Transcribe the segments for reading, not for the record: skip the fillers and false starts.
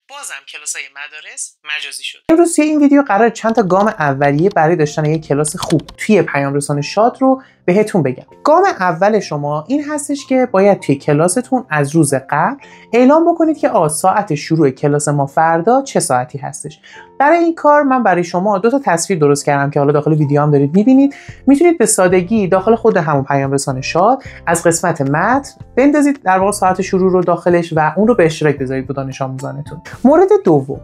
بازم کلاس‌های مدارس مجازی شد. امروز توی این ویدیو قرار چند تا گام اولیه برای داشتن یک کلاس خوب توی پیام رسان شاد رو بهتون بگم. گام اول شما این هستش که باید توی کلاستون از روز قبل اعلام بکنید که ساعت شروع کلاس ما فردا چه ساعتی هستش. برای این کار من برای شما دو تا تصویر درست کردم که حالا داخل ویدیو هم دارید می‌بینید. میتونید به سادگی داخل خود همون پیام رسان شاد از قسمت متن بندازید در واقع ساعت شروع رو داخلش و اون رو به اشتراک بذارید با دانش آموزانتون. مورد دوم،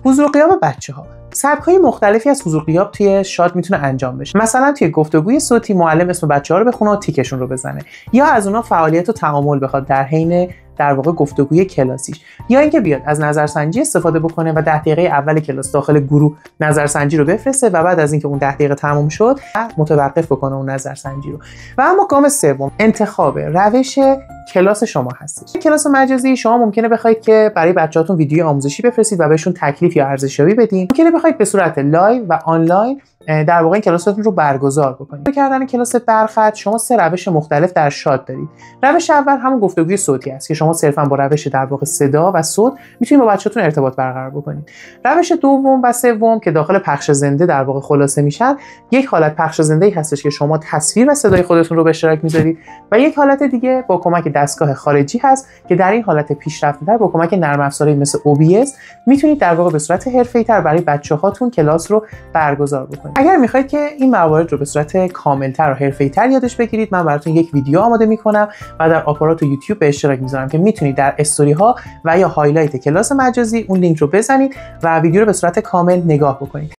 حضور غیاب بچه‌ها. سبک‌های مختلفی از حضور غیاب توی شاد میتونه انجام بشه. مثلا توی گفتگوی صوتی معلم اسم بچه‌ها رو بخونه و تیکشون رو بزنه، یا از اونها فعالیت و تعامل بخواد در حین در واقع گفتگوی کلاسیش، یا اینکه بیاد از نظرسنجی استفاده بکنه و 10 دقیقه اول کلاس داخل گروه نظرسنجی رو بفرسته و بعد از اینکه اون 10 دقیقه تموم شد متوقف بکنه اون نظرسنجی رو. و اما گام سوم، انتخاب روش کلاس شما هستش. کلاس مجازی شما ممکنه بخواید که برای بچه‌هاتون ویدیو آموزشی بفرستید و بهشون تکلیف یا ارزشیابی بدین. ممکنه بخواید به صورت لایو و آنلاین در واقع این کلاساتون رو برگزار بکنید. برای کردن کلاس برخط شما 3 روش مختلف در شاد دارید. روش اول همون گفتگوی صوتی است که شما صرفا با روش در واقع صدا و صوت میتونید با بچه‌تون ارتباط برقرار بکنید. روش دوم و سوم که داخل پخش زنده در واقع خلاصه میشن، یک حالت پخش زنده‌ای هستش که شما تصویر و صدای خودتون رو به اشتراک میذارید و یک حالت دیگه با کمک دستگاه خارجی هست که در این حالت پیشرفته‌تر با کمک نرم افزارهایی مثل OBS میتونید در واقع به صورت حرفه‌ای‌تر برای بچه‌هاتون کلاس رو برگزار بکنید. اگر میخواید که این موارد رو به صورت کاملتر و حرفه‌ای‌تر یادش بگیرید، من براتون یک ویدیو آماده میکنم و در آپارات و یوتیوب به اشتراک میذارم که میتونید در استوری ها و یا هایلایت کلاس مجازی اون لینک رو بزنید و ویدیو رو به صورت کامل نگاه بکنید.